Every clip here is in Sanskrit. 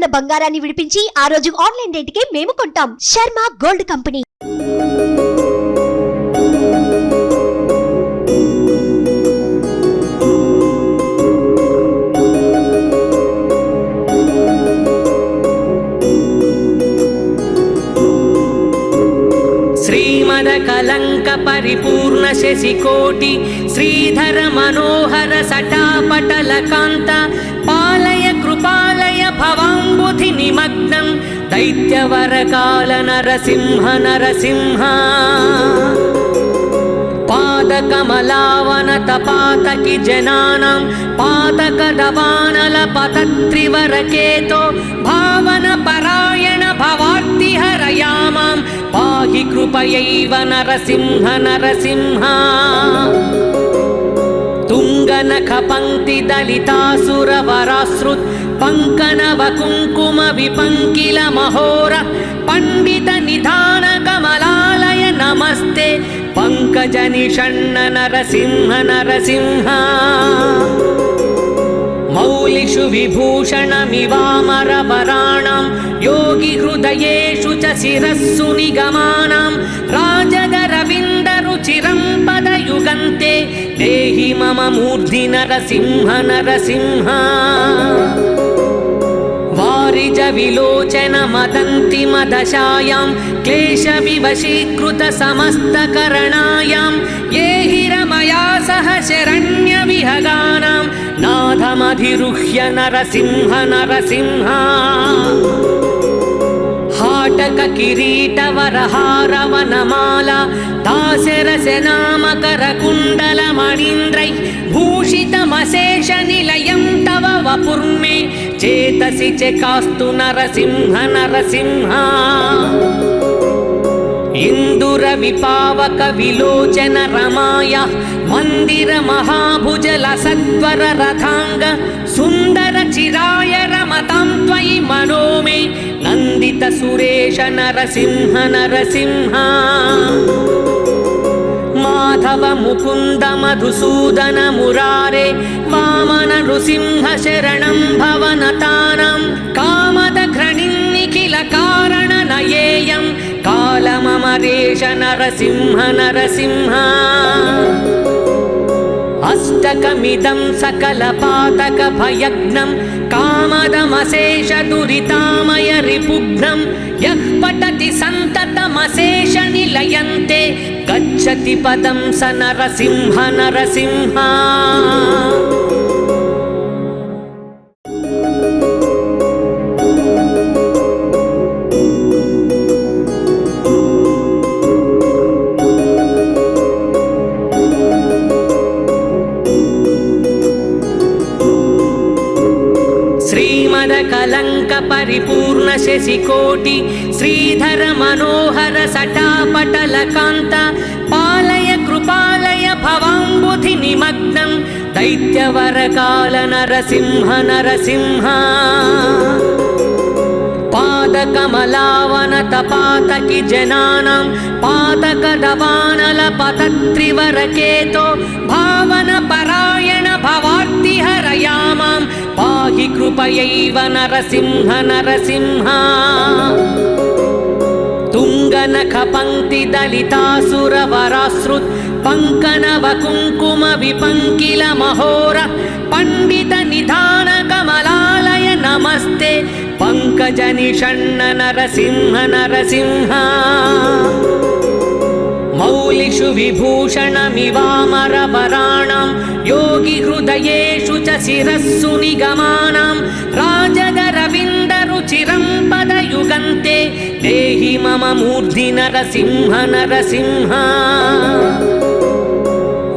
ఉన్న బంగారాన్ని విడిపించి ఆ రోజు ఆన్లైన్ రేటుకే మేము కొంటాం. Sharma gold company. कलंक परिपूर्ण शशिकोटि श्रीधर मनोहर सटापटल कांत पालय कृपालय भवाम्बुधि निमग्नं दैत्यवर काल नरसिंह नरसिंह पादकमलावन तपातकि जनानां पादकदवानल पतत्रिवरकेतो भावन परायण भवार्ति हरयामां पाहि कृपयैव नरसिंह नरसिंह तुंगनख पंक्ति दलितासुरवराश्रुत पंकनव कुंकुम विपंकिल महोर पंडित निधान कमलालय नमस्ते पंकज निषण्ण नरसिंह नरसिंह मौलिषु विभूषणमिवामरवराणां योगी हृदयेषु च शिरस्सु निगमानां राजगरविन्दरुचिरं पदयुगन्ते देहि मम मूर्धि नरसिंह नरसिंह वारिज विलोचन मदन्ति मदशायां क्लेश विवशीकृत समस्तकरणायां ये हिरमया सह शरण्य विहगानां नाथमधिरुह्य नरसिंह नरसिंह हाटक किरीटवरहारवनमाला दासरसनामकर कुण्डलमणीन्द्रैः भूषितमशेष निलयं तव वपुर्मे चेतसि चकास्तु नरसिंह नरसिंह इंदुर विपावक विलोचन रमाया मंदिर महाभुजल सत्वर रथांग सुंदर चिराय रमतां त्वयि मनो मे नंदित सुरेश नरसिंह नरसिंह माधव मुकुंद मधुसूदन मुरारे वामन नृसिंह शरणं भवनतानां कामद घृणिन्निखिल कारण नयेयं कालममरेश नरसिंह नरसिंह अष्टकमिदं सकलपातक भयग्नं कामदमशेष दुरितामय रिपुघ्नं यः पठति सन्ततमशेष निलयन्ते गच्छति पदं स नरसिंह नरसिंह कलंक परिपूर्ण शशिकोटि श्रीधर मनोहर सटापटल कांत पालय कृपालय भवाम्बुधि निमग्नं दैत्यवर काल नरसिंह नरसिंह पादकमलावन तपातकि जनानां पादकदवानल पतत्रिवरकेतो भावन परायण भवार्ति हरयामां पाहि कृपयैव नरसिंह नरसिंह तुंगनख पंक्ति दलितासुरवराश्रुत पंकनव कुंकुम विपंकिल महोर पंडित निधान कमलालय नमस्ते पंकज निषण्ण नरसिंह नरसिंह मौलिषु विभूषणमिवामरवराणां योगी हृदयेषु च शिरस्सु निगमानां राजगरविन्दरुचिरं पदयुगन्ते देहि मम मूर्धि नरसिंह नरसिंह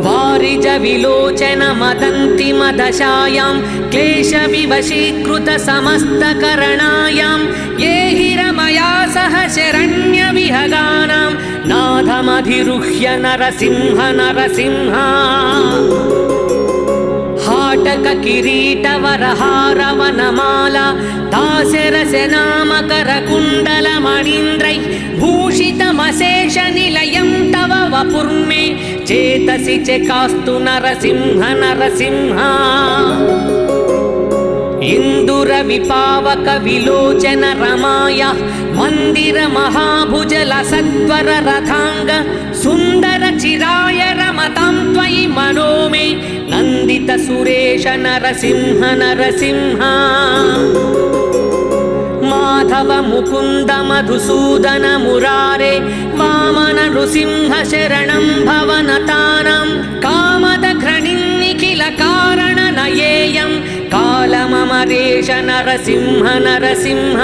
वारिज विलोचन मदन्ति मदशायां क्लेश विवशीकृत समस्तकरणायां ये हिरमया सह शरण्य विहगानां नाथमधिरुह्य नरसिंह नरसिंह हाटक किरीटवरहारवनमाला दासरसनामकर कुण्डलमणीन्द्रैः भूषितमशेष निलयं तव वपुर्मे चेतसि चकास्तु नरसिंह नरसिंह ఇందుర విపావక విలోచన రమాయ మందిర మహాభుజల సత్వర రథాంగ సుందర చిరాయ రమతాం త్వయి మనో మే నందిత సురేశ నరసింహ నరసింహ మాధవ ముకుంద మధుసూదన మురారే వామన నృసింహ శరణం భవనతానం కామద ఘ్రణిన్నిఖిల కారణ నయేయం కాలమమరేశ నరసింహ నరసింహ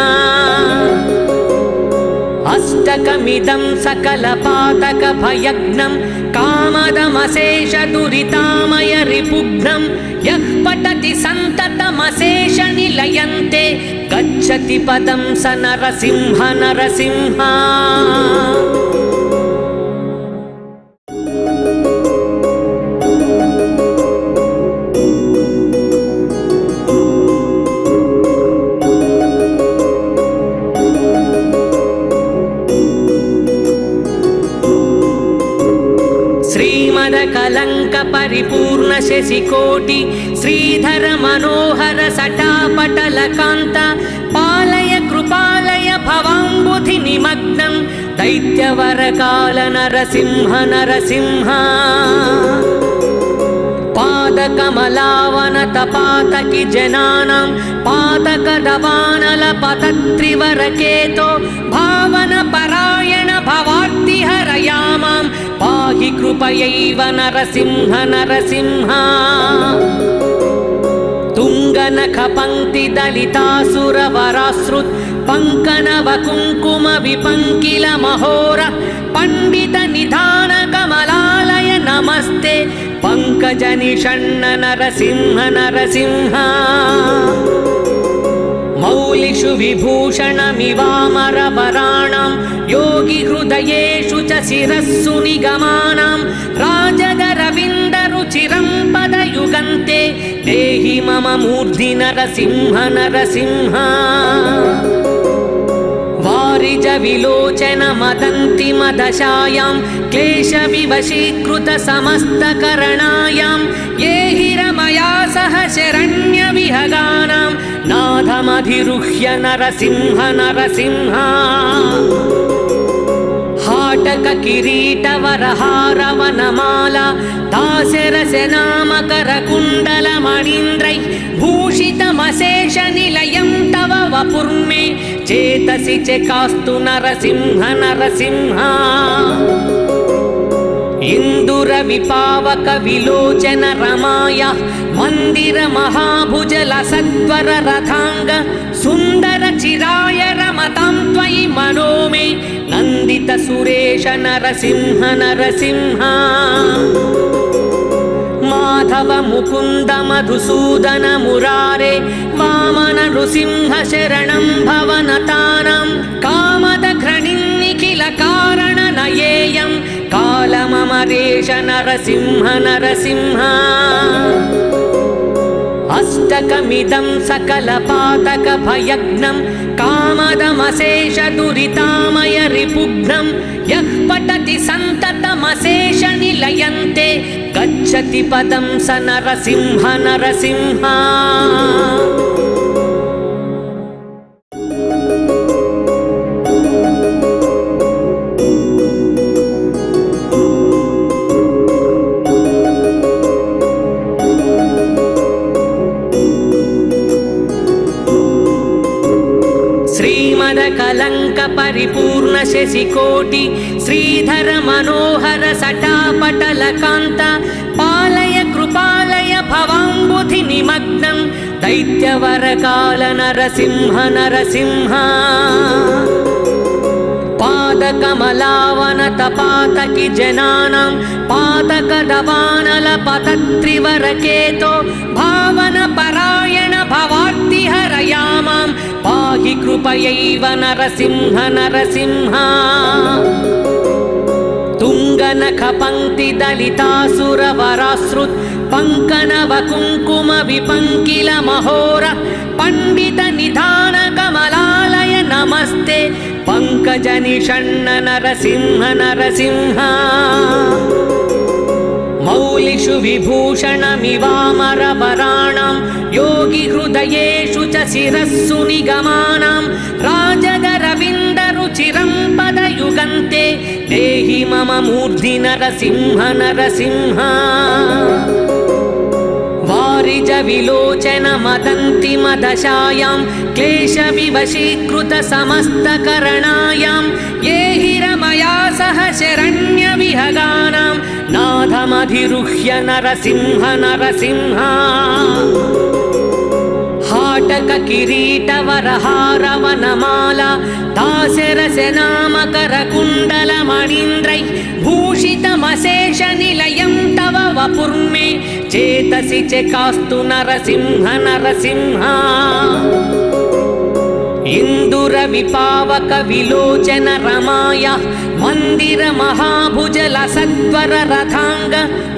అష్టకమిదం సకల పాతక భయగ్నం కామదమశేష దురితామయ రిపుఘ్నం యః పఠతి సంతతమశేష నిలయంతే గచ్చతి పదం స నరసింహ నరసింహ కలంక పరిపూర్ణ శశికోటి శ్రీధర మనోహర సటాపటల కాంత పాలయ కృపాలయ భవాంబుధి నిమగ్నం దైత్యవరకాల నరసింహ నరసింహ పాదకమలావన తపాతకి జనానాం పాదకదవానల పతత్రివరకేతో భావన పరాయణ భవార్తి హరయామాం పాహి కృపయైవ నరసింహ నరసింహ తుంగనఖ పంక్తి దళితాసుర వరాశ్రుత్ పంకనవ కుంకుమ విపంకిల మహోర పండిత నిధాన కమలాలయ నమస్తే పంకజ నిషణ్ణ నరసింహ నరసింహ మౌలిషు విభూషణమివామర వరాణం యోగి హృదయేషు చ శిరస్సు నిగమానాం రాజదరవింద రుచిరం పదయుగంతే దేహి మమ మూర్ధి నరసింహ నరసింహ వారిజ విలోచన మదంతి మదశాయాం క్లేశ వివశీకృత సమస్త కరణాయాం ఏ హిరమయా సహ శరణ్య విహగానాం నాథమధిరుహ్య నరసింహ నరసింహ హాటక కిరీట వరహారవనమాల దాశరసనామకర కుండల మణీంద్రై భూషితమశేష నిలయం తవ వపుర్మే చేతసి చకాస్తు నరసింహ నరసింహ ఇందుర విపావక విలోచన రమాయ మందిర మహాభుజల సత్వర రథాంగ సుందర చిరాయ రమతాం త్వయి మనో మే నందిత సురేశ నరసింహ నరసింహ మాధవ ముకుంద మధుసూదన మురారే వామన నృసింహ శరణం భవనతానం కామద ఘ్రణిన్నిఖిల కారణ నయేయం కాలమమరేశ నరసింహ నరసింహ అష్టకమిదం సకల పాతక భయగ్నం కామదమశేష దురితామయ రిపుఘ్నం యః పఠతి సంతతమశేష నిలయంతే గచ్చతి పదం స నరసింహ నరసింహ కలంక పరిపూర్ణ శశికోటి శ్రీధర మనోహర సటాపటల కాంత పాలయ కృపాలయ భవాంబుధి నిమగ్నం దైత్యవరకాల నరసింహ నరసింహ పాదకమలావన తపాతకి జనానాం పాదకదవానల పతత్రివరకేతో భావన పరాయణ భవార్తి హరయామాం పాహి కృపయైవ నరసింహ నరసింహ తుంగనఖ పంక్తి దళితాసుర వరాశ్రుత్ పంకనవ కుంకుమ విపంకిల మహోర పండిత నిధాన కమలాలయ నమస్తే పంకజ నిషణ్ణ నరసింహ నరసింహ మౌలిషు విభూషణమివామర వరాణం యోగి हृदयेषु च शिरस्सु निगमानां राजगरविन्दरुचिरं पदयुगन्ते देहि मम मूर्धि नरसिंह नरसिंह वारिज विलोचन मदन्ति मदशायां क्लेशविवशीकृत समस्तकरणायां ये हि रमया सह शरण्यविहगानां नाथमधिरुह्य नरसिंह नरसिंह हाटक किरीटवरहारवनमाला दास्यरसनामकरकुण्डलमणीन्द्रैः भूषितमशेषनिलयं तव वपुर्मे चेतसि चकास्तु नरसिंह नरसिंह इन्दुरविपावक विलोचन रमाया मन्दिर महाभुजल सत्वर रथांग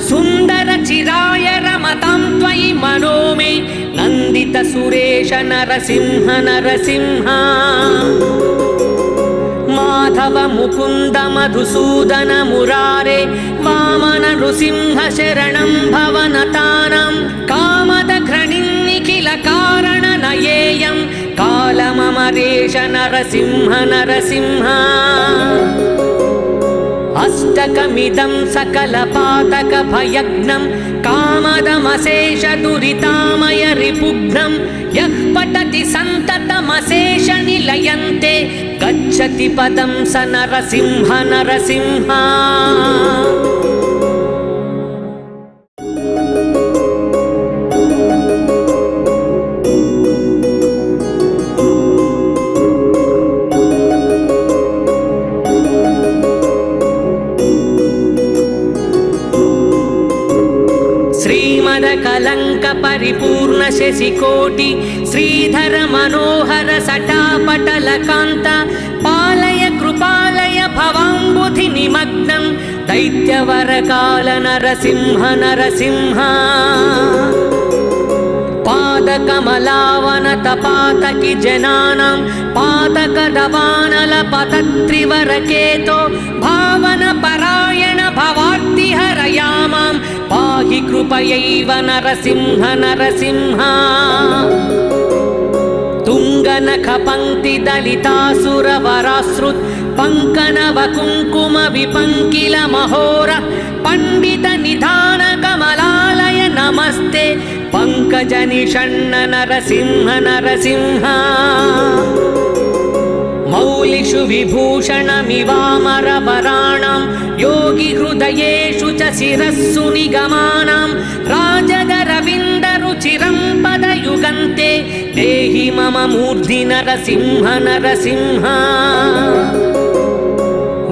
सुन्दर चिराय रमतां त्वयि मनो मे नन्दित सुरेश नरसिंह नरसिंह माधव मुकुन्द मधुसूदन मुरारे वामन नृसिंह शरणं भवनतानां कामद घ्रणिन्निखिल कारण नयेयं कालममरेश नरसिंह नरसिंह अष्टकमिदं सकलपातक भयग्नं कामदमशेष दुरितामय रिपुघ्नं यः पठति सन्ततमशेष निलयन्ते गच्छति पदं स नरसिंह नरसिंह कलंक परिपूर्ण शशिकोटि श्रीधर मनोहर सटापटल कांत पालय कृपालय भवाम्बुधि निमग्नं दैत्यवर काल नरसिंह नरसिंह पादकमलावन तपातकि जनानां पादकदवानल पतत्रिवरकेतो भावन परायण भवार्ति हरयामां पाहि कृपयैव नरसिंह नरसिंह तुंगनख पंक्ति दलितासुरवराश्रुत पंकनव कुंकुम विपंकिल महोर पंडित निधान कमलालय नमस्ते पंकज निषण्ण नरसिंह नरसिंह मौलिषु विभूषणमिवामरवराणां योगी हृदयेषु च शिरस्सु निगमानां राजगरविन्दरुचिरं पदयुगन्ते देहि मम मूर्धि नरसिंह नरसिंह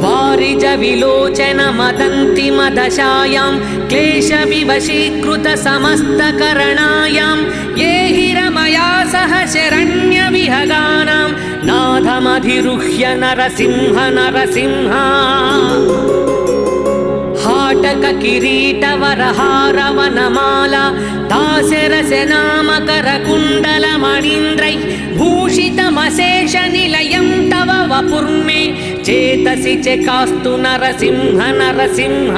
वारिज विलोचन मदन्ति मदशायां क्लेशविवशीकृत समस्तकरणायां ये हि रमया सह शरण्यविहगानां नाथमधिरुह्य नरसिंह नरसिंह हाटक किरीटवरहारवनमाला दास्यरसनामकरकुण्डलमणीन्द्रैः भूषितमशेषनिलयं तव वपुर्मे चेतसि चकास्तु नरसिंह नरसिंह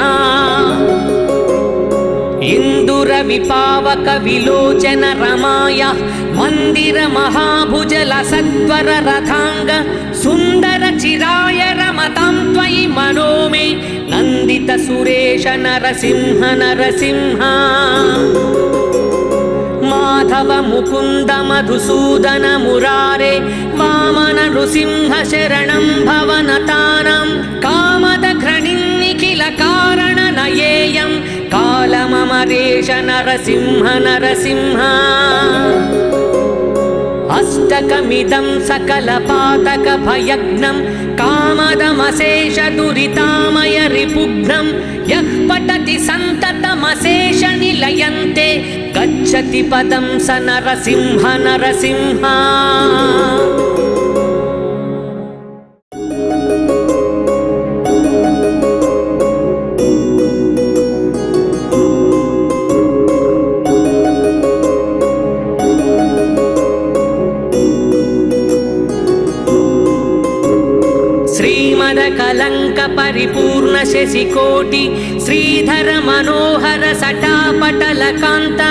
इन्दुरविपावक विलोचन रमाया मन्दिर महाभुजल सत्वर रथांग सुन्दर चिराय रमतां त्वयि मनो मे नन्दित सुरेश नरसिंह नरसिंह माधव मुकुन्द मधुसूदन मुरारे वामन नृसिंह शरणं भवनतानां कामद घ्रणिन्निखिल कारण नयेयं कालममरेश नरसिंह नरसिंह अष्टकमिदं सकलपातक भयग्नं कामदमशेष दुरितामय रिपुघ्नं यः पठति सन्ततमशेष निलयन्ते गच्छति पदं स नरसिंह नरसिंह कलंक परिपूर्ण शशिकोटि श्रीधर मनोहर सटापटल कांत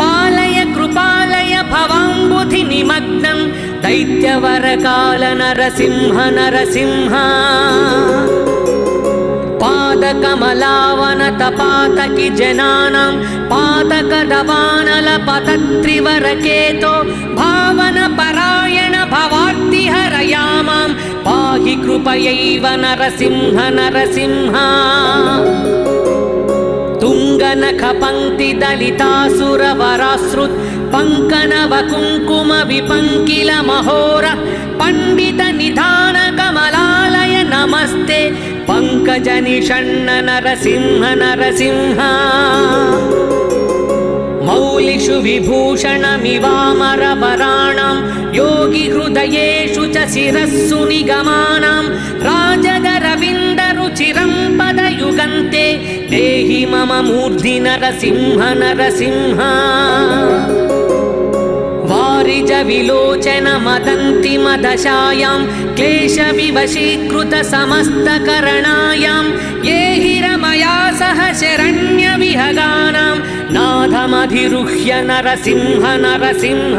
पालय कृपालय भव भवाम्बुधि निमग्नं दैत्यवरकाल नरसिंह नरसिंह पादकमलावनतपातकि जनानां पातकदवानलपतत्रिवरकेतो भावनपरायण भवार्तिहरयामां पाहि कृपयैव नरसिंह नरसिंह तुङ्गनखपङ्क्तिदलितासुरवरासृत् पङ्कनवकुङ्कुमविपङ्किलमहोर पण्डितनिधानकमलालय नमस्ते पङ्कजनिषण्ण नरसिंह नरसिंह मौलिषु विभूषणमिवामरवराणां योगिहृदयेषु च शिरस्सु निगमानां राजगरविन्दरुचिरं पदयुगन्ते देहि मम मूर्धि नरसिंह नरसिंह वारिज विलोचन मदन्ति मदशायां क्लेशविवशीकृत समस्तकरणायां ये हिरमया सह शरण्यविहगानां नाथमधिरुह्य नरसिंह नरसिंह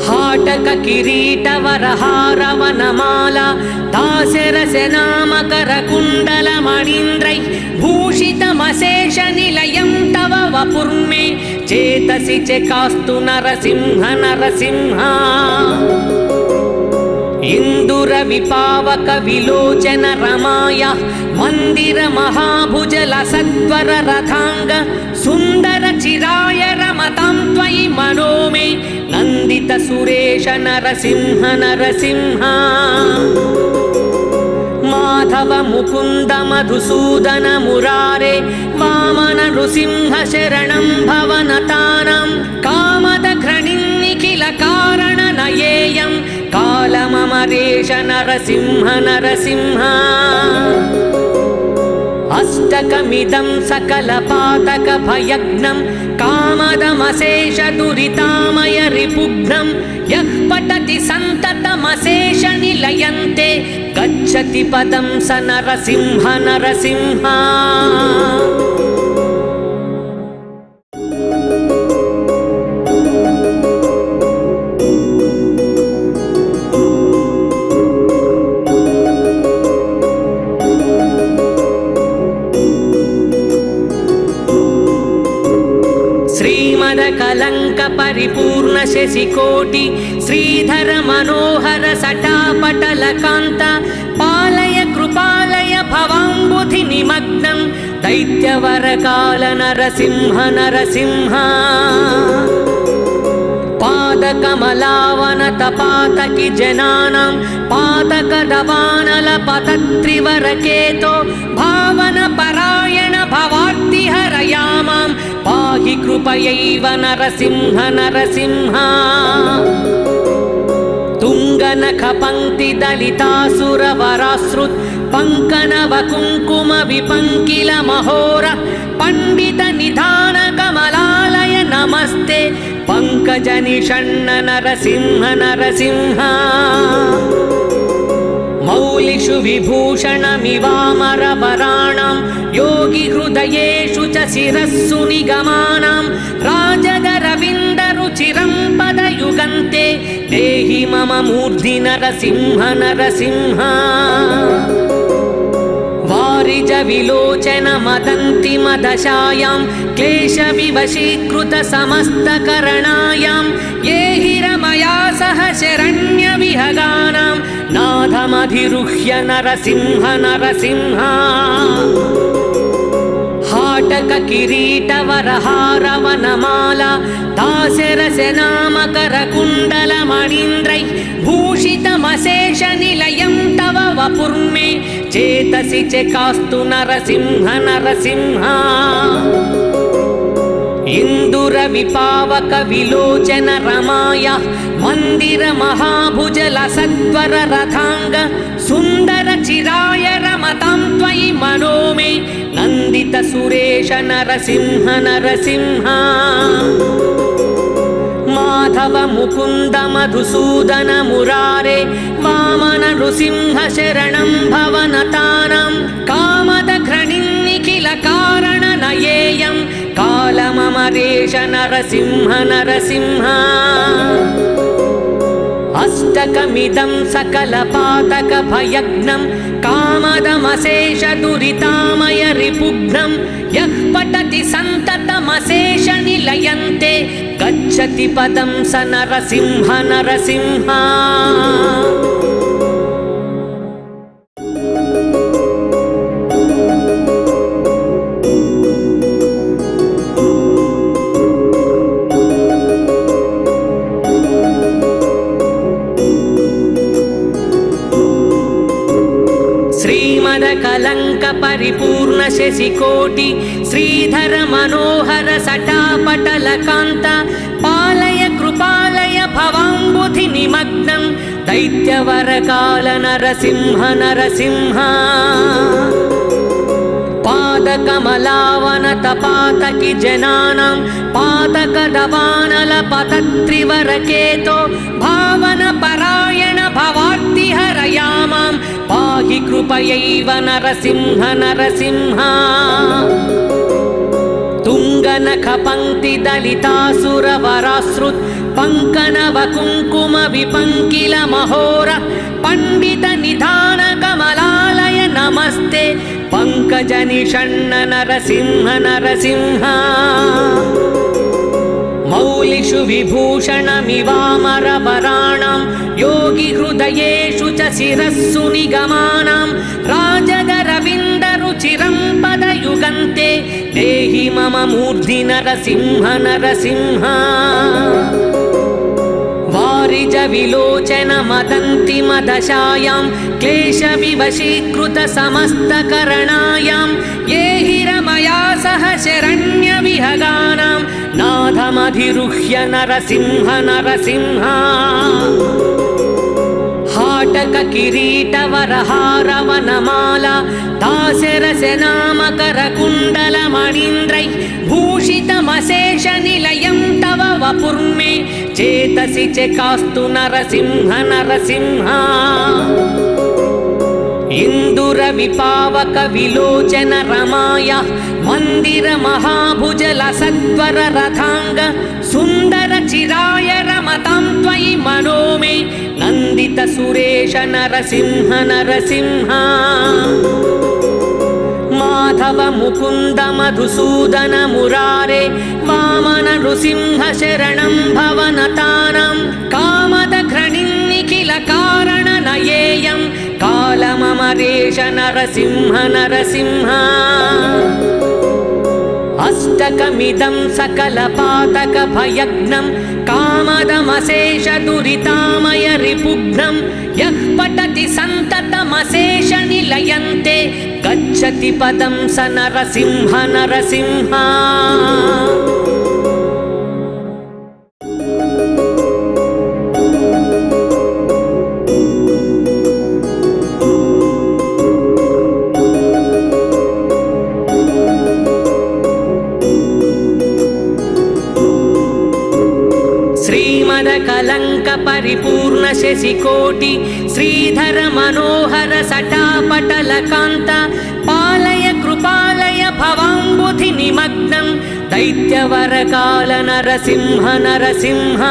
हाटक किरीटवरहारवनमाला दास्यरसनामकरकुण्डलमणीन्द्रैः भूषितमशेषनिलयं तव वपुर्मे चेतसि चकास्तु नरसिंह नरसिंह इन्दुरविपावक विलोचन रमाया मन्दिर महाभुजलसत्वर रथांग सुन्दर चिराय रमतां त्वयि मनो मे नन्दित सुरेश नरसिंह नरसिंह माधव मुकुन्द मधुसूदन मुरारे वामन नृसिंह शरणं भवनतानां कामद घृणिन्निखिल कारण नयेयं कालममरेश नरसिंह नरसिंह अष्टकमिदं सकलपातकभयग्नं कामदमशेष दुरितामय रिपुघ्नं यः पठति सन्ततमशेष निलयन्ते गच्छति पदं स नरसिंह नरसिंह कलंक परिपूर्ण शशिकोटि श्रीधर मनोहर सटापटल कांत पालय कृपालय भवाम्बुधि निमग्नं दैत्यवरकाल नरसिंह नरसिंह पादकमलावनतपातकि जनानां पातकदवानलपतत्रिवरकेतो भावनपरायण भवार्तिहरयामां पाहि कृपयैव नरसिंह नरसिंह तुङ्गनखपङ्क्तिदलितासुरवरासृत् पङ्कनवकुङ्कुमविपङ्किलमहोर पण्डितनिधानकमलालय नमस्ते पङ्कजनिषण्ण नरसिंह नरसिंह मौलिषु विभूषणमिवामरवराणां योगिहृदयेषु च शिरस्सु निगमानां राजगरविन्दरुचिरं पदयुगन्ते देहि मम मूर्धि नरसिंह नरसिंह वारिज विलोचन मदन्ति मदशायां क्लेशविवशीकृत समस्तकरणायां ये हिरमया सह शरण्यविहगानां नाथमधिरुह्य नरसिंह नरसिंह हाटक किरीटवरहारवनमाला दास्यरसनामकरकुण्डलमणीन्द्रैः भूषितमशेषनिलयं तव वपुर्मे चेतसि चकास्तु नरसिंह नरसिंह इन्दुरविपावक विलोचन रमाया मन्दिर महाभुजलसत्वर रथांग सुन्दर चिराय रमतां त्वयि मनो मे नन्दित सुरेश नरसिंह नरसिंह माधव मुकुन्द मधुसूदन मुरारे वामन नृसिंह शरणं भवनतानां कामद घृणिन्निखिल कारणनयेयं कालममरेश नरसिंह नरसिंह अष्टकमिदं सकलपातकभयग्नं कामदमशेष दुरितामय रिपुघ्नं यः पठति सन्ततमशेष निलयन्ते गच्छति पदं स नरसिंह नरसिंह कलंक परिपूर्ण शशिकोटि श्रीधर मनोहर सटापटल कांत पालय कृपालय भवाम्बुधि निमग्नं दैत्यवर काल नरसिंह नरसिंह पादकमलावन तपातकि जनानां पादकदवानल पतत्रिवरकेतो भावन परायण भवार्ति हरयामां पाहि कृपयैव नरसिंह नरसिंह तुंगनखपंक्ति दलितासुरवराश्रुत पंकनव कुंकुम विपंकिल महोर पंडित निधान कमलालय नमस्ते पंकज निषण्ण नरसिंह नरसिंह मौलिषु विभूषणमिवामरवराणां योगी हृदयेषु च शिरस्सु निगमानां राजगरविन्दरुचिरं पदयुगन्ते देहि मम मूर्धि नरसिंह नरसिंह वारिज विलोचन मदन्ति मदशायां क्लेश विवशीकृत समस्तकरणायां ये हिरमया सह शरण्य विहगानां नाथमधिरुह्य नरसिंह नरसिंह हाटक किरीटवरहारवनमाला दासरसनामकर कुण्डल मणीन्द्रैः भूषितमशेष निलयं तव वपुर्मे चेतसि चेकास्तु नरसिंह नरसिंह इंदुर विपावक विलोचन रमाया मंदिर महाभुजल सत्वर रथांग सुंदर चिराय रमतां त्वयि मनो मे नंदित सुरेश नरसिंह नरसिंह माधव मुकुंद मधुसूदन मुरारे वामन नृसिंह शरणं भवनतानां कामद घृणिन्निखिल कारण नयेयं कालममरेश नरसिंह नरसिंह अष्टकमिदं सकलपातकभयग्नं कामदमशेष दुरितामय रिपुघ्नं यः पठति सन्ततमशेष निलयन्ते गच्छति पदं स नरसिंह नरसिंह कलंक परिपूर्ण शशिकोटि श्रीधर मनोहर सटापटल कांत पालय कृपालय भवाम्बुधि निमग्नं दैत्यवर काल नरसिंह नरसिंह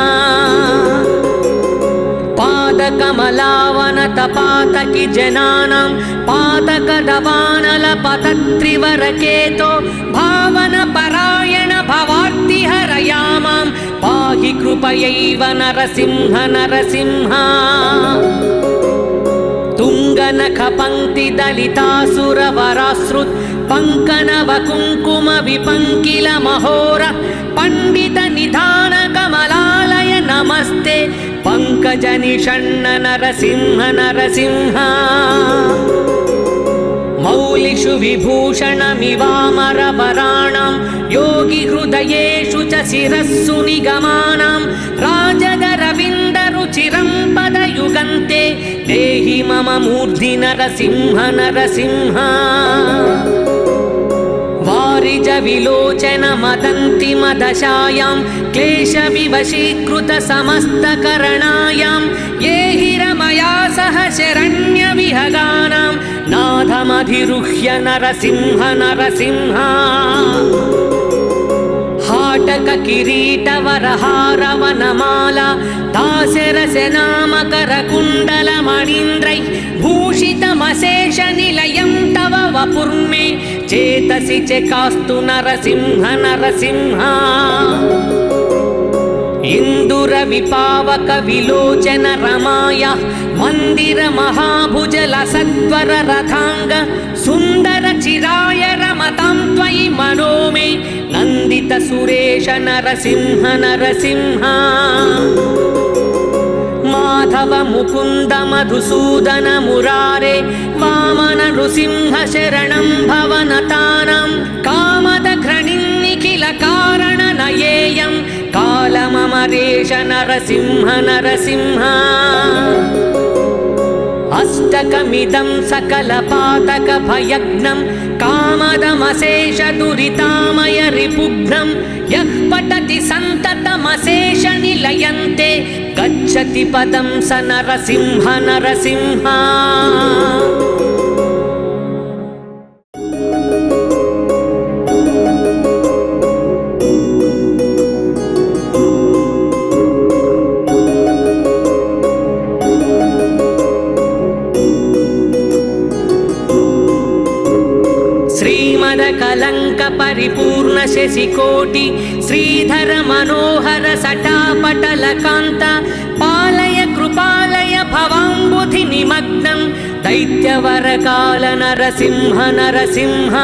पादकमलावन तपातकि जनानां पादकदवानल पतत्रिवरकेतो भावन परायण भवार्ति हरयामां पाहि कृपयैव नरसिंह नरसिंह तुंगनखपंक्ति दलितासुरवराश्रुत पंकनव कुंकुम विपंकिल महोर पंडित निधान कमलालय नमस्ते पंकज निषण्ण नरसिंह नरसिंह मौलिषु विभूषणमिवामरवराणां योगी हृदयेषु च शिरस्सु निगमानां राजगरविन्दरुचिरं पदयुगन्ते देहि मम मूर्धि नरसिंह नरसिंह वारिज विलोचन मदन्ति मदशायां क्लेश विवशीकृत समस्तकरणायां ये हिरमया सह शरण्य विहगानां नाथ नाथमधिरुह्य नरसिंह नरसिंह हाटक किरीटवरहारवनमाला दास्यरसनामकरकुण्डलमणीन्द्रै भूषितमशेषनिलयं तव वपुर्मे चेतसि चकास्तु नरसिंह नरसिंह इन्दुरविपावक विलोचन रमाय मन्दिर महाभुजल सत्वर रथांग सुन्दर चिराय रमतां त्वयि मनो मे नन्दित सुरेश नरसिंह नरसिंह माधव मुकुन्द मधुसूदन मुरारे वामन नृसिंह शरणं भवनतानां कामद घ्रणिन्निखिल कारण नयेयं कालममरेश नरसिंह नरसिंह अष्टकमिदं सकलपातक भयग्नं कामदमशेष दुरितामय रिपुघ्नं यः पठति सन्ततमशेष निलयन्ते गच्छति पदं स नरसिंह नरसिंह कलंक परिपूर्ण शशिकोटि श्रीधर मनोहर सटापटल कांत पालय कृपालय भवाम्बुधि निमग्नं दैत्यवर काल नरसिंह नरसिंह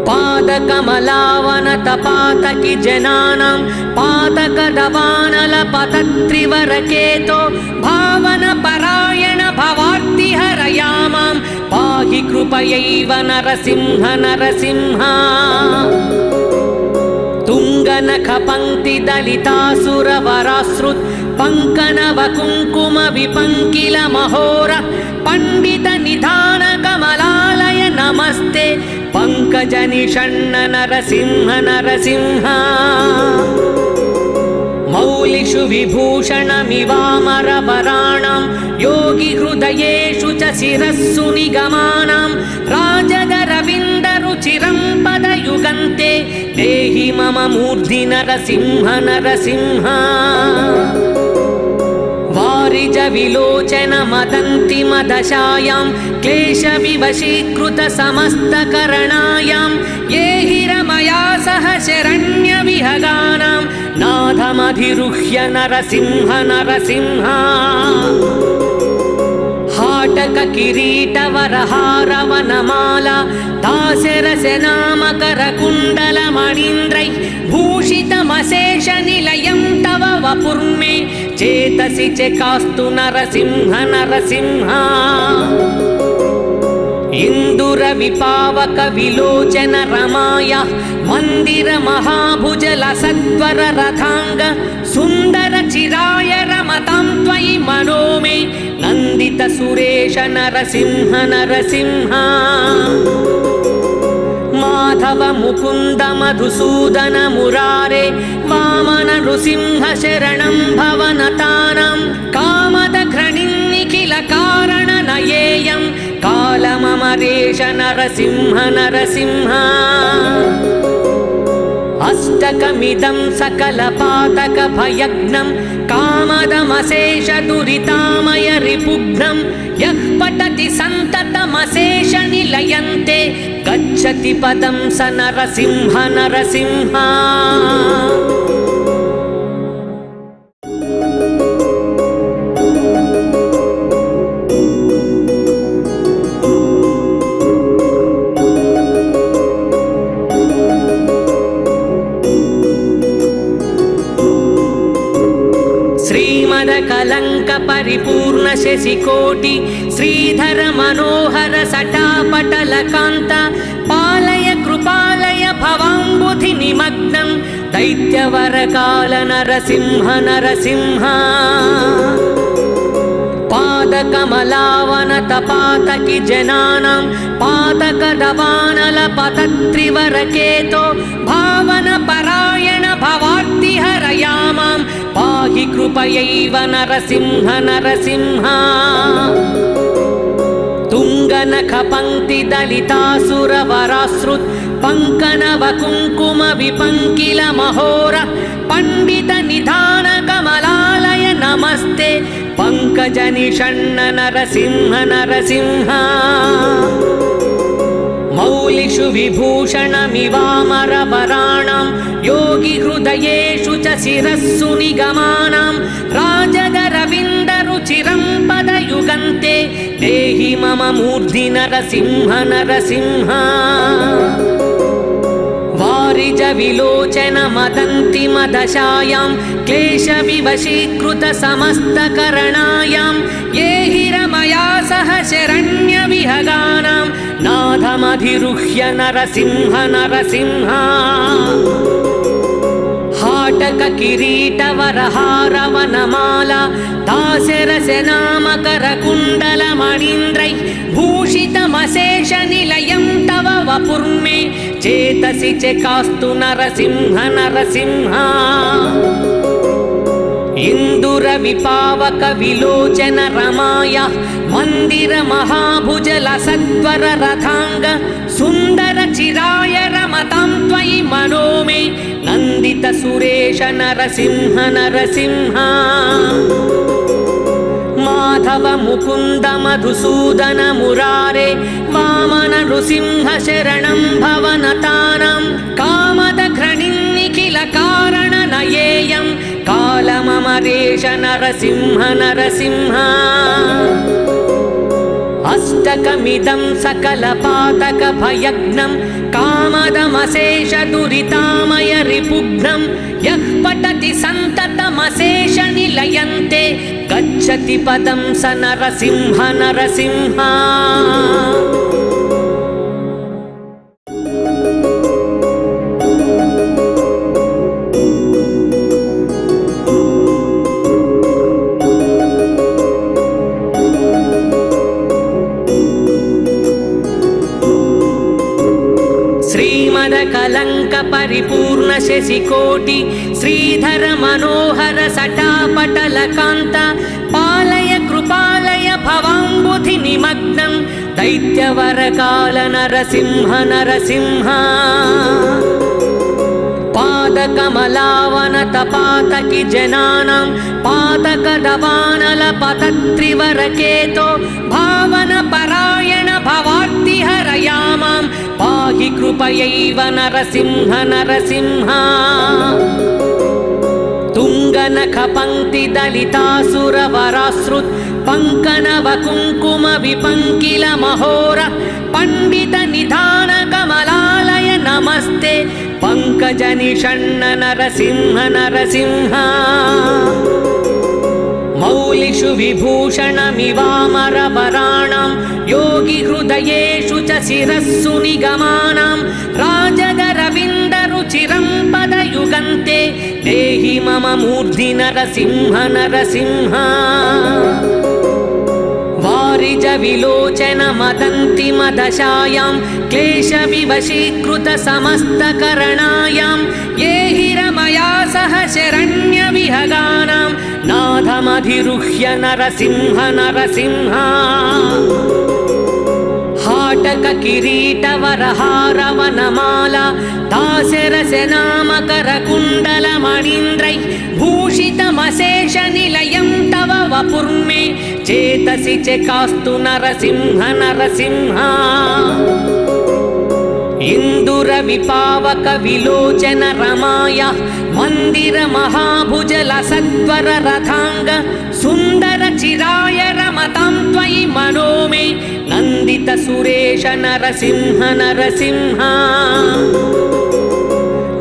पादकमलावन तपातकि जनानां पादकदवानल पतत्रिवरकेतो भावन परायण भवार्ति हरयामां पाहि कृपयैव नरसिंह नरसिंह तुंगनख पंक्ति दलितासुरवराश्रुत पंकनव कुंकुम विपंकिल महोर पंडित निधान कमलालय नमस्ते पंकज निषण्ण नरसिंह नरसिंह मौलिषु विभूषणमिवामरवराणां योगी हृदयेषु च शिरस्सु निगमानां राजगरविन्दरुचिरं पदयुगन्ते देहि मम मूर्धि नरसिंह नरसिंह वारिज विलोचन मदन्ति मदशायां क्लेश विवशीकृत समस्तकरणायां ये हिरमया सह शरण्य विहगानां नाथमधिरुह्य नरसिंह नरसिंह हाटक किरीटवरहारवनमाला दास्यरसनामकरकुण्डलमणीन्द्रै भूषितमशेष निलयं तव वपुर्मे चेतसि चकास्तु नरसिंह नरसिंह इन्दुरविपावक विलोचन रमाय मन्दिर महाभुजल सत्वर रथांग सुन्दर चिराय रमतां त्वयि मनो मे नन्दित सुरेश नरसिंह नरसिंह माधव मुकुन्द मधुसूदन मुरारे वामन नृसिंह शरणं भवनतानां कामद घ्रणिन्निखिल कारण नयेयं कालममरेश नरसिंह नरसिंह अष्टकमिदं सकलपातक भयग्नं कामदमशेष दुरितामय रिपुघ्नं यः पठति सन्ततमशेष निलयन्ते गच्छति पदं स नरसिंह नरसिंह कलंक परिपूर्ण शशिकोटि श्रीधर मनोहर सटापटल कांत पालय कृपालय भवाम्बुधि निमग्नं दैत्यवर काल नरसिंह नरसिंह पादकमलावन तपातकि जनानां पादकदवानल पतत्रिवरकेतो भावन परायण भवार्ति हरयामां पाहि कृपयैव नरसिंह नरसिंह तुङ्गनखपङ्क्तिदलितासुरवराश्रुत् पङ्कनवकुङ्कुमविपङ्किलमहोर पण्डितनिधानकमलालय नमस्ते पङ्कजनिषण्ण नरसिंह नरसिंह मौलिषु विभूषणमिवामरवराणां योगिहृदयेषु च शिरस्सु निगमानां राजगरविन्दरुचिरं पदयुगन्ते देहि मम मूर्धि नरसिंह नरसिंह वारिज विलोचन मदन्ति मदशायां क्लेशविवशीकृत समस्तकरणायां ये हिरमया सह शरण्यविहगानां नाथमधिरुह्य नरसिंह नरसिंह हाटक किरीटवरहारवनमाला दास्यरसनामकरकुण्डलमणीन्द्रैः भूषितमशेषनिलयं तव वपुर्मे चेतसि चकास्तु नरसिंह नरसिंह इन्दुरविपावक विलोचन रमाया मन्दिर महाभुजलसत्वर रथांग सुन्दर चिराय रमतां त्वयि मनो मे नन्दित सुरेश नरसिंह नरसिंह माधव मुकुन्द मधुसूदन मुरारे वामन नृसिंह शरणं भवनतानां कामद घृणिन्निखिल कारण नयेयं कालममरेश नरसिंह नरसिंह अष्टकमिदं सकलपातकभयग्नं कामदमशेष दुरितामय रिपुघ्नं यः पठति सन्ततमशेष निलयन्ते गच्छति पदं स नरसिंह नरसिंह कलंक परिपूर्ण शशिकोटि श्रीधर मनोहर सटापटल कांत पालय कृपालय भवाम्बुधि निमग्नं दैत्यवर काल नरसिंह नरसिंह पादकमलावन तपातकि जनानां पादकदवानल पतत्रिवरकेतो भावन परायण भवार्ति हरयामां पाहि कृपयैव नरसिंह नरसिंह तुङ्गनखपङ्क्तिदलितासुरवराश्रुत् पङ्कनवकुङ्कुमविपङ्किलमहोर पण्डितनिधानकमलालय नमस्ते पङ्कजनिषण्ण नरसिंह नरसिंह मौलिषु विभूषणमिवामरवराणां योगिहृदयेषु च शिरस्सु निगमानां राजगरविन्दरुचिरं पदयुगन्ते देहि मम मूर्धि नरसिंह नरसिंह वारिज विलोचन मदन्ति मदशायां क्लेशविवशीकृत समस्तकरणायां ये हिरमया सह शरण्यविहगानां नाथमधिरुह्य नरसिंह नरसिंह हाटक किरीटवरहारवनमाला दास्यरसनामकरकुण्डलमणीन्द्रैः भूषितमशेषनिलयं तव वपुर्मे चेतसि चकास्तु नरसिंह नरसिंह इन्दुरविपावक विलोचन रमाया मन्दिर महाभुजलसत्वर रथांग सुन्दर चिराय रमतां त्वयि मनो मे नन्दित सुरेश नरसिंह नरसिंह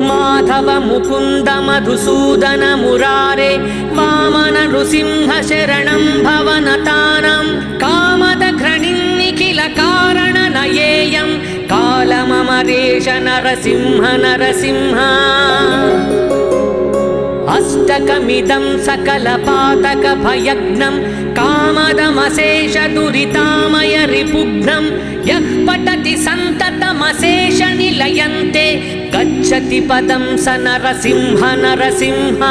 माधव मुकुन्द मधुसूदन मुरारे वामन नृसिंह शरणं भवनतानां कामद घृणिन्निखिल कारण नयेयं कालममरेश नरसिंह नरसिंह अष्टकमिदं सकलपातकभयग्नं कामदमशेष दुरितामय रिपुघ्नं यः पठति सन्ततमशेष निलयन्ते गच्छति पदं स नरसिंह नरसिंह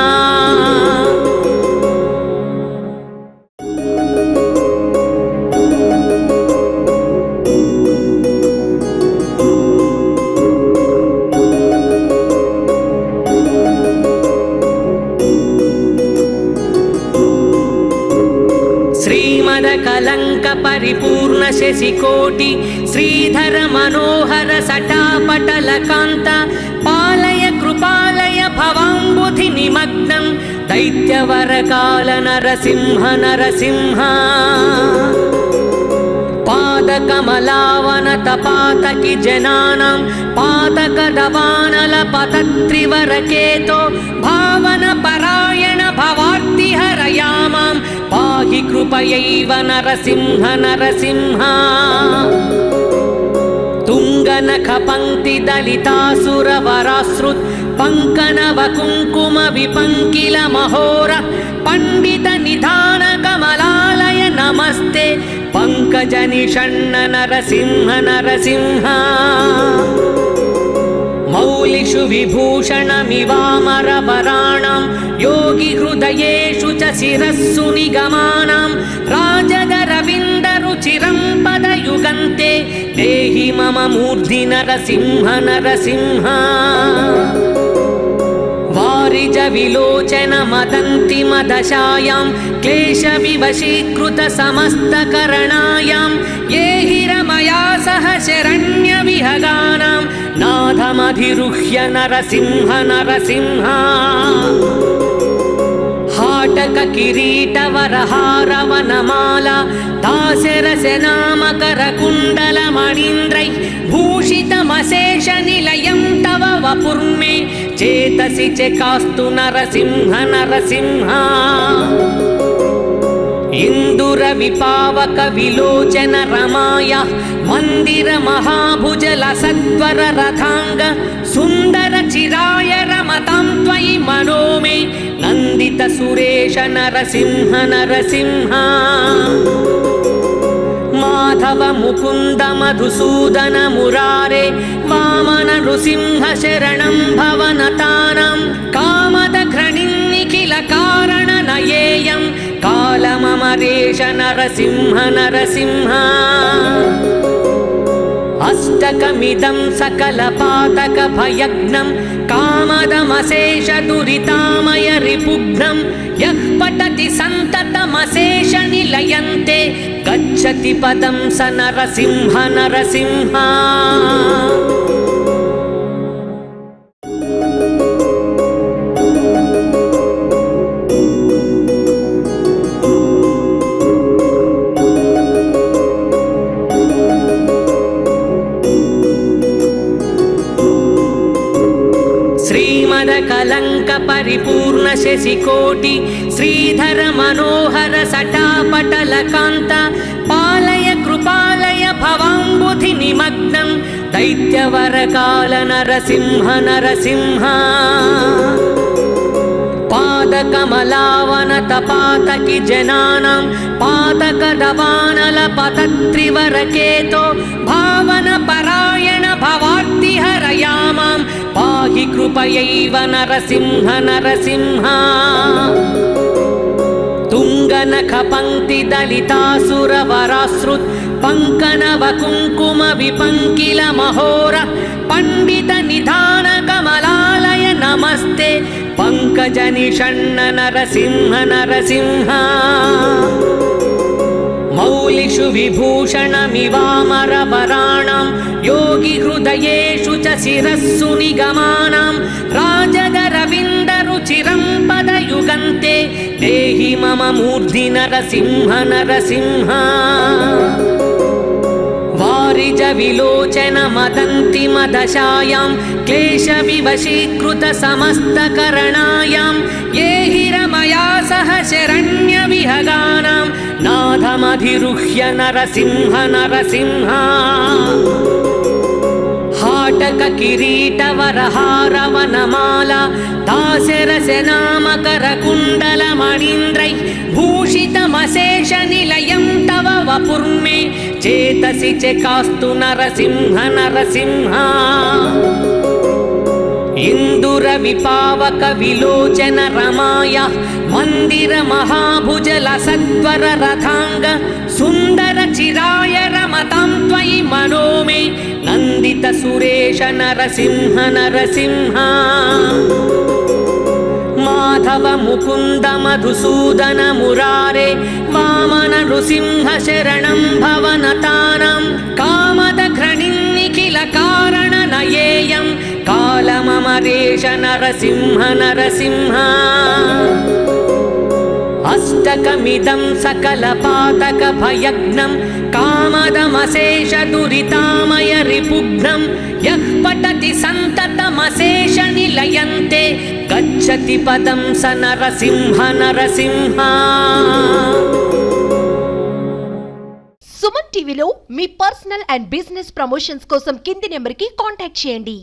श्रीमदकलङ्क परिपूर्ण शशिकोटि श्रीधर मनोहर सटापटलकान्त पालय कृपालय भवाम्बुधि निमग्नं दैत्यवरकाल नरसिंह नरसिंह पादकमलावन तपातकि जनानां पादकदवानलपतत्रिवरकेतो भावन परायण भवार्तिहरयामां पाहि कृपयैव नरसिंह नरसिंह तुङ्गनखपङ्क्तिदलितासुरवराश्रुत् पङ्कनवकुङ्कुम विपङ्किल महोर पण्डित निधान कमलालय नमस्ते पङ्कजनिषण्ण नरसिंह नरसिंह मौलिषु विभूषणमिवामरवराणां योगिहृदयेषु च शिरस्सु निगमानां राजगरविन्दरुचिरं पदयुगन्ते देहि मम मूर्धि नरसिंह नरसिंह वारिज विलोचन मदन्ति मदशायां क्लेशविवशीकृत समस्तकरणायां ये हि रमया सह शरण्यविहगानां नाथमधिरुह्य नरसिंह नरसिंह हाटक किरीटवरहारवनमाला दास्यरसनामकरकुण्डलमणीन्द्रैः भूषितमशेषनिलयं तव वपुर्मे चेतसि चेकास्तु नरसिंह नरसिंह इन्दुरविपावक विलोचन रमाया मन्दिर महाभुजल सत्वर रथांग सुन्दर चिराय रमतां त्वयि मनो मे नन्दित सुरेश नरसिंह नरसिंह माधव मुकुन्द मधुसूदन मुरारे वामन नृसिंह शरणं भवनतानां कामद घृणिन्निखिल कारण नयेयं कालममरेश नरसिंह नरसिंह अष्टकमिदं सकलपातक भयग्नं कामदमशेष दुरितामय रिपुघ्नं यः पठति सन्ततमशेष निलयन्ते गच्छति पदं स नरसिंह नरसिंह श्रीमदकलङ्क परिपूर्ण शशिकोटि श्रीधर मनोहर सटापटलकान्त पालय कृपालय भवाम्बुधि निमग्नं दैत्यवरकाल नरसिंह नरसिंह पादकमलावन तपातकि जनानां पादकदवानलपतत्रिवरकेतो भावन परायण भवार्तिहरयामां पाहि कृपयैव नरसिंह नरसिंह तुङ्गनखपङ्क्तिदलितासुरवराश्रुत् पङ्कनवकुङ्कुम विपङ्किल महोर पण्डित निधान कमलालय नमस्ते पङ्कजनिषण्ण नरसिंह नरसिंह मौलिषु विभूषणमिवामरवराणां योगिहृदयेषु च शिरस्सु निगमानां राजगरविन्दरुचिरं पदयुगन्ते देहि मम मूर्धि नरसिंह नरसिंह वारिज विलोचन मदन्ति मदशायां क्लेशविवशीकृत समस्तकरणायां ये हि रमया सह शरण्यविहगानां नाथमधिरुह्य नरसिंह नरसिंह हाटक किरीटवरहारवनमाला दास्यरसनामकरकुण्डलमणीन्द्रैः भूषितमशेषनिलयं तव वपुर्मे चेतसि चेकास्तु नरसिंह नरसिंह इन्दुरविपावक विलोचन रमाया मन्दिर महाभुजल सत्वर रथांग सुन्दर चिराय रमतां त्वयि मनो मे नन्दित सुरेश नरसिंह नरसिंह మాధవ ముకుంద మధుసూదన మురారే వామన నృసింహ శరణం భవనతానం కామద ఘ్రణిన్నిఖిల కారణ నయేయం కాలమమరేష నరసింహ నరసింహ అష్టకమిదం సకల పాతక భయజ్ఞం కామదమశేష దురితామయ రిపుఘ్నం యః పఠతి సంతతమశేష నిలయంతే గచ్చతి పదం స నరసింహ నరసింహ. సుమన్ టీవీలో మీ పర్సనల్ అండ్ బిజినెస్ ప్రమోషన్స్ కోసం కింది నెంబర్కి కాంటాక్ట్ చేయండి.